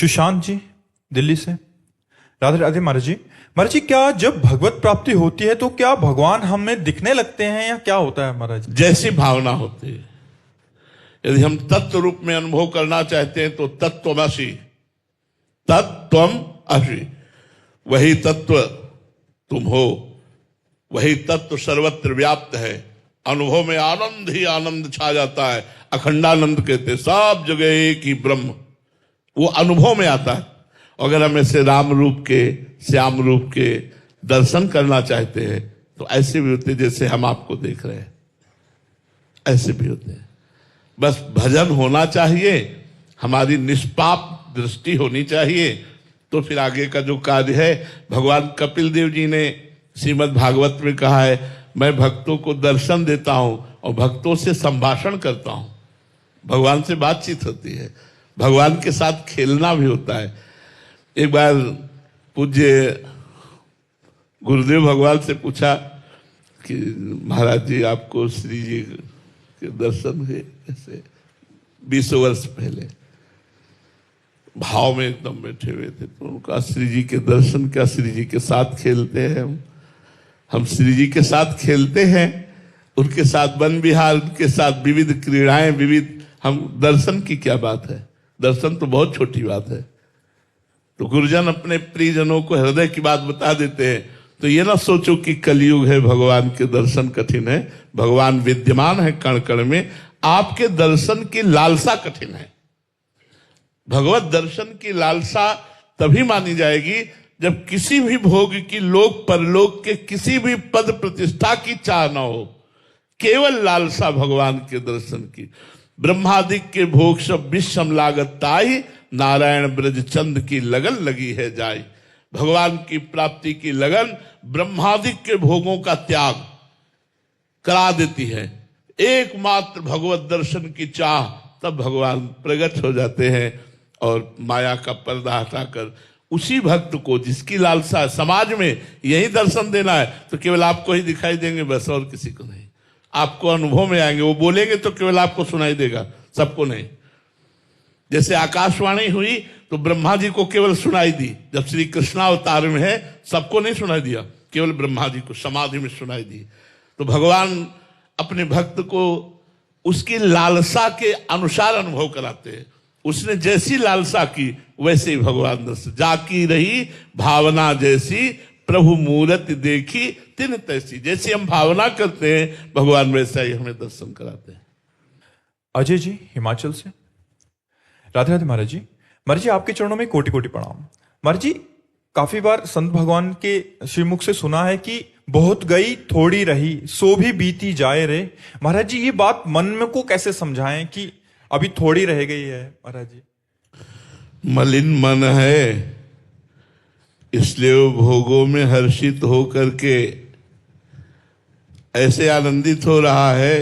सुशांत जी दिल्ली से। राधे राधे महाराज जी। महाराज जी, क्या जब भगवत प्राप्ति होती है तो क्या भगवान हमें दिखने लगते हैं या क्या होता है महाराज? जैसी भावना होती है। यदि हम तत्व रूप में अनुभव करना चाहते हैं तो तत्त्वमसि, तत्त्वम असि, वही तत्व तुम हो, वही तत्व सर्वत्र व्याप्त है। अनुभव में आनंद ही आनंद छा जाता है। अखंडानंद कहते हैं, सब जगह एक ही ब्रह्म, वो अनुभव में आता है। अगर हम ऐसे राम रूप के, श्याम रूप के दर्शन करना चाहते हैं तो ऐसे भी होते जैसे हम आपको देख रहे हैं, ऐसे भी होते हैं। बस भजन होना चाहिए, हमारी निष्पाप दृष्टि होनी चाहिए, तो फिर आगे का जो कार्य है। भगवान कपिल देव जी ने श्रीमद् भागवत में कहा है, मैं भक्तों को दर्शन देता हूं और भक्तों से संभाषण करता हूं। भगवान से बातचीत होती है, भगवान के साथ खेलना भी होता है। एक बार पूज्य गुरुदेव भगवान से पूछा कि महाराज जी, आपको श्री जी के दर्शन हुए ऐसे 20 वर्ष पहले, भाव में एकदम बैठे हुए थे। तो उनका श्री जी के दर्शन क्या, श्री जी के साथ खेलते हैं हम श्री जी के साथ खेलते हैं, उनके साथ वन विहार, उनके साथ विविध क्रीड़ाएं, विविध, हम दर्शन की क्या बात है? दर्शन तो बहुत छोटी बात है। तो गुरुजन अपने प्रियजनों को हृदय की बात बता देते हैं, तो ये ना सोचो कि कलयुग है, भगवान के दर्शन कठिन है। भगवान विद्यमान है कण कण में, आपके दर्शन की लालसा कठिन है। भगवत दर्शन की लालसा तभी मानी जाएगी जब किसी भी भोग की, लोक परलोक के किसी भी पद प्रतिष्ठा की चाह न हो, केवल लालसा भगवान के दर्शन की। ब्रह्मादिक के भोग सब विषम लागत ताई, नारायण ब्रज चंद की लगन लगी है जाई। भगवान की प्राप्ति की लगन ब्रह्मादिक के भोगों का त्याग करा देती है। एकमात्र भगवत दर्शन की चाह, तब भगवान प्रकट हो जाते हैं और माया का पर्दा हटाकर उसी भक्त को, जिसकी लालसा है समाज में यही दर्शन देना है, तो केवल आपको ही दिखाई देंगे, बस, और किसी को नहीं। आपको अनुभव में आएंगे, वो बोलेंगे तो केवल आपको सुनाई देगा, सबको नहीं। जैसे आकाशवाणी हुई तो ब्रह्मा जी को केवल सुनाई दी, जब श्री कृष्णावतार में है सबको नहीं सुनाई दिया, केवल ब्रह्मा जी को समाधि में सुनाई दी। तो भगवान अपने भक्त को उसकी लालसा के अनुसार अनुभव कराते हैं। उसने जैसी लालसा की वैसे ही भगवान दर्शन, जाकी रही भावना जैसी, प्रभु मूरत देखी तिन तैसी। जैसी हम भावना करते हैं भगवान वैसा ही हमें दर्शन कराते हैं। अजय जी हिमाचल से। राधे राधे महाराज जी। महाराज जी, आपके चरणों में कोटि कोटि प्रणाम। महाराज जी, काफी बार संत भगवान के श्रीमुख से सुना है कि बहुत गई थोड़ी रही, सो भी बीती जाए रे। महाराज जी, ये बात मन में को कैसे समझाएं कि अभी थोड़ी रह गई है? महाराज जी, मलिन मन है, इसलिए वो भोगों में हर्षित हो करके ऐसे आनंदित हो रहा है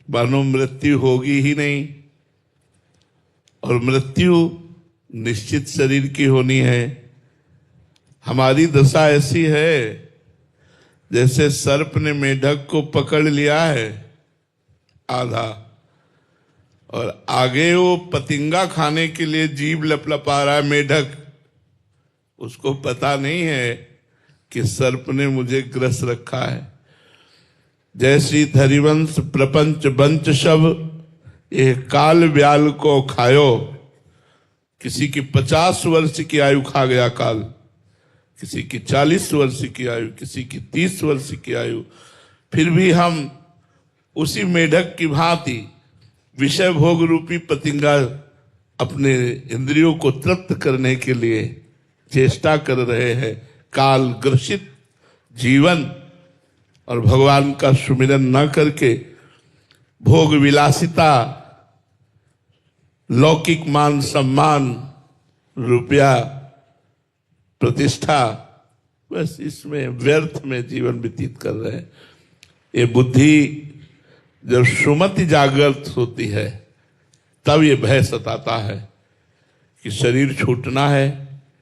मानो मृत्यु होगी ही नहीं। और मृत्यु निश्चित शरीर की होनी है। हमारी दशा ऐसी है जैसे सर्प ने मेढक को पकड़ लिया है आधा, और आगे वो पतिंगा खाने के लिए जीभ लपलपा रहा है मेढक। उसको पता नहीं है कि सर्प ने मुझे ग्रस रखा है। जैसी धरिवंश प्रपंच बंच सब, ये काल ब्याल को खायो। किसी की 50 वर्ष की आयु खा गया काल, किसी की 40 वर्ष की आयु, किसी की 30 वर्ष की आयु। फिर भी हम उसी मेढक की भांति विषय भोग रूपी पतिंगा अपने इंद्रियों को तृप्त करने के लिए चेष्टा कर रहे हैं। काल ग्रसित जीवन और भगवान का सुमिरन न करके भोग विलासिता, लौकिक मान सम्मान, रुपया, प्रतिष्ठा, बस इसमें व्यर्थ में जीवन व्यतीत कर रहे हैं। ये बुद्धि जब सुमति जागृत होती है तब ये भय सताता है कि शरीर छूटना है।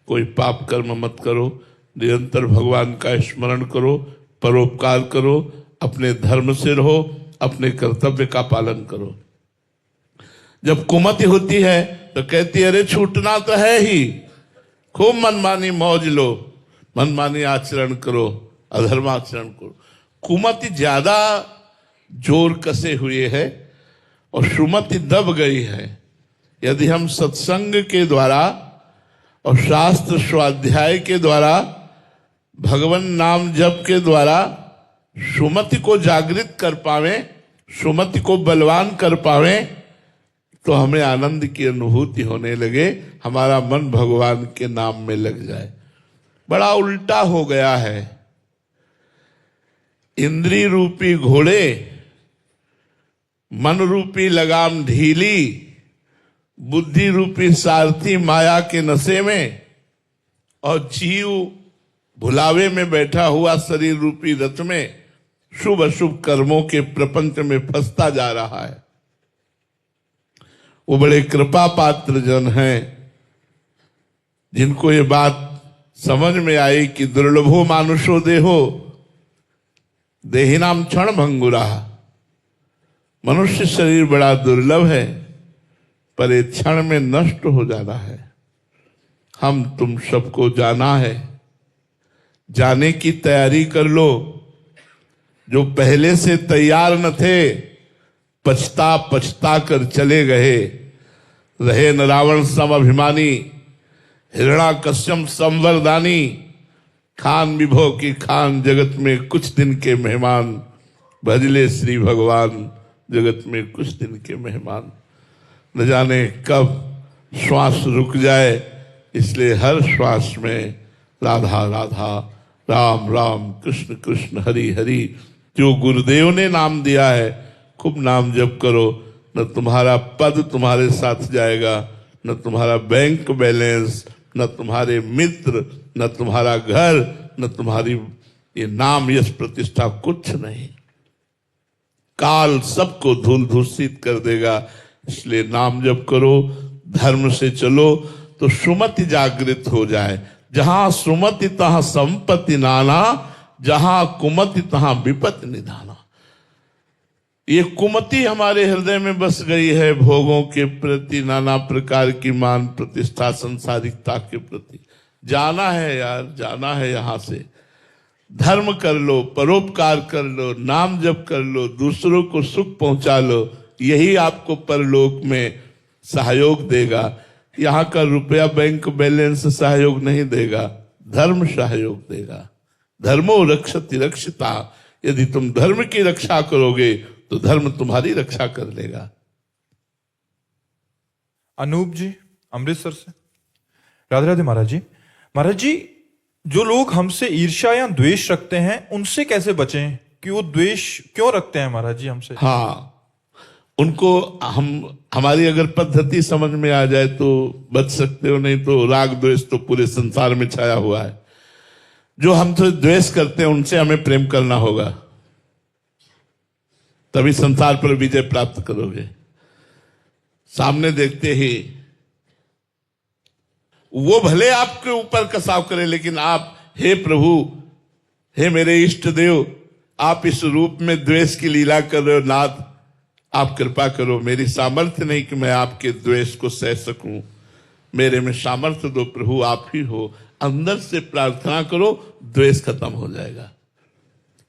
कोई पाप कर्म मत करो, निरंतर भगवान का स्मरण करो, परोपकार करो, अपने धर्म से रहो, अपने कर्तव्य का पालन करो। जब कुमति होती है तो कहती अरे छूटना तो है ही, खूब मनमानी मौज लो, मनमानी आचरण करो, अधर्म आचरण करो। कुमति ज्यादा जोर कसे हुए है और सुमति दब गई है। यदि हम सत्संग के द्वारा और शास्त्र स्वाध्याय के द्वारा, भगवान नाम जप के द्वारा सुमति को जागृत कर पावे, सुमति को बलवान कर पावे, तो हमें आनंद की अनुभूति होने लगे, हमारा मन भगवान के नाम में लग जाए। बड़ा उल्टा हो गया है। इंद्री रूपी घोड़े, मन रूपी लगाम ढीली, बुद्धि रूपी सारथी माया के नशे में, और जीव भुलावे में बैठा हुआ शरीर रूपी रथ में शुभ अशुभ कर्मों के प्रपंच में फंसता जा रहा है। वो बड़े कृपा पात्र जन हैं जिनको ये बात समझ में आई कि दुर्लभो मानुषो देहो देहिनाम क्षण भंगुरा। मनुष्य शरीर बड़ा दुर्लभ है, पर एक क्षण में नष्ट हो जाना है। हम तुम सबको जाना है, जाने की तैयारी कर लो। जो पहले से तैयार न थे, पछता पछता कर चले गए। रहे न रावण सम अभिमानी, हिरणाकश्यप संवरदानी। खान विभो की खान, जगत में कुछ दिन के मेहमान। भजले श्री भगवान, जगत में कुछ दिन के मेहमान। न जाने कब श्वास रुक जाए, इसलिए हर श्वास में राधा राधा, राम राम, कृष्ण कृष्ण, हरि हरि। जो गुरुदेव ने नाम दिया है, खूब नाम जप करो। न तुम्हारा पद तुम्हारे साथ जाएगा, न तुम्हारा बैंक बैलेंस, न तुम्हारे मित्र, न तुम्हारा घर, न तुम्हारी ये नाम यश प्रतिष्ठा, कुछ नहीं। काल सबको धूल धूसित कर देगा। इसलिए नाम जप करो, धर्म से चलो, तो सुमति जागृत हो जाए। जहां सुमति तहां संपत्ति नाना, जहां कुमति तहां विपत्ति निधाना। ये कुमति हमारे हृदय में बस गई है, भोगों के प्रति, नाना प्रकार की मान प्रतिष्ठा, संसारिकता के प्रति। जाना है यार, जाना है यहां से। धर्म कर लो, परोपकार कर लो, नाम जप कर लो, दूसरों को सुख पहुंचा लो। यही आपको परलोक में सहयोग देगा। यहां का रुपया बैंक बैलेंस सहयोग नहीं देगा, धर्म सहयोग देगा। धर्मो रक्षति रक्षिता। यदि तुम धर्म की रक्षा करोगे तो धर्म तुम्हारी रक्षा कर लेगा। अनूप जी अमृतसर से। राधे राधे महाराज जी। महाराज जी, जो लोग हमसे ईर्ष्या या द्वेष रखते हैं, उनसे कैसे बचें? कि वो द्वेष क्यों रखते हैं महाराज जी हमसे? हाँ, उनको हमारी अगर पद्धति समझ में आ जाए तो बच सकते हो, नहीं तो राग द्वेष तो पूरे संसार में छाया हुआ है। जो हमसे द्वेष करते हैं उनसे हमें प्रेम करना होगा, तभी संसार पर विजय प्राप्त करोगे। सामने देखते ही वो भले आपके ऊपर कसाव करे, लेकिन आप, हे प्रभु, हे मेरे इष्ट देव, आप इस रूप में द्वेष की लीला कर रहे हो नाथ, आप कृपा करो। मेरी सामर्थ्य नहीं कि मैं आपके द्वेष को सह सकूं, मेरे में सामर्थ्य दो प्रभु, आप ही हो। अंदर से प्रार्थना करो, द्वेष खत्म हो जाएगा।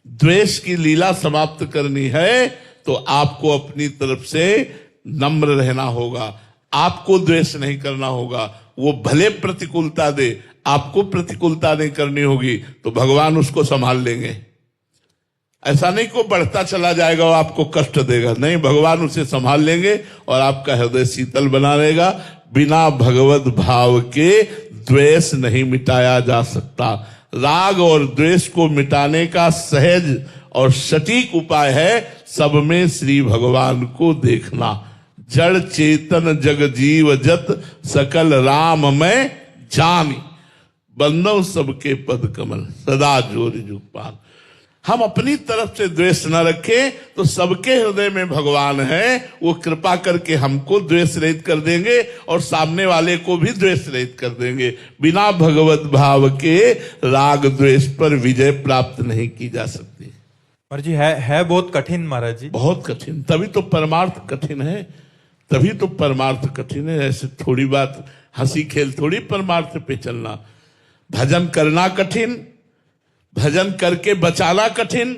द्वेष की लीला समाप्त करनी है तो आपको अपनी तरफ से नम्र रहना होगा। आपको द्वेष नहीं करना होगा। वो भले प्रतिकूलता दे, आपको प्रतिकूलता नहीं करनी होगी, तो भगवान उसको संभाल लेंगे। ऐसा नहीं को बढ़ता चला जाएगा और आपको कष्ट देगा, नहीं, भगवान उसे संभाल लेंगे और आपका हृदय शीतल बना रहेगा। बिना भगवत भाव के द्वेष नहीं मिटाया जा सकता। राग और द्वेष को मिटाने का सहज और सटीक उपाय है सब में श्री भगवान को देखना। जड़ चेतन जग जीव जत सकल राम में जानी, बंदो सबके पद कमल सदा जोरि जुग पान। हम अपनी तरफ से द्वेष न रखें तो सबके हृदय में भगवान है, वो कृपा करके हमको द्वेष रहित कर देंगे और सामने वाले को भी द्वेष रहित कर देंगे। बिना भगवत भाव के राग द्वेष पर विजय प्राप्त नहीं की जा सकती। महाराज जी है बहुत कठिन महाराज जी, बहुत कठिन, तभी तो परमार्थ कठिन है। तभी तो परमार्थ कठिन है। ऐसे थोड़ी बात हंसी खेल थोड़ी परमार्थ पे चलना। भजन करना कठिन, भजन करके बचाना कठिन,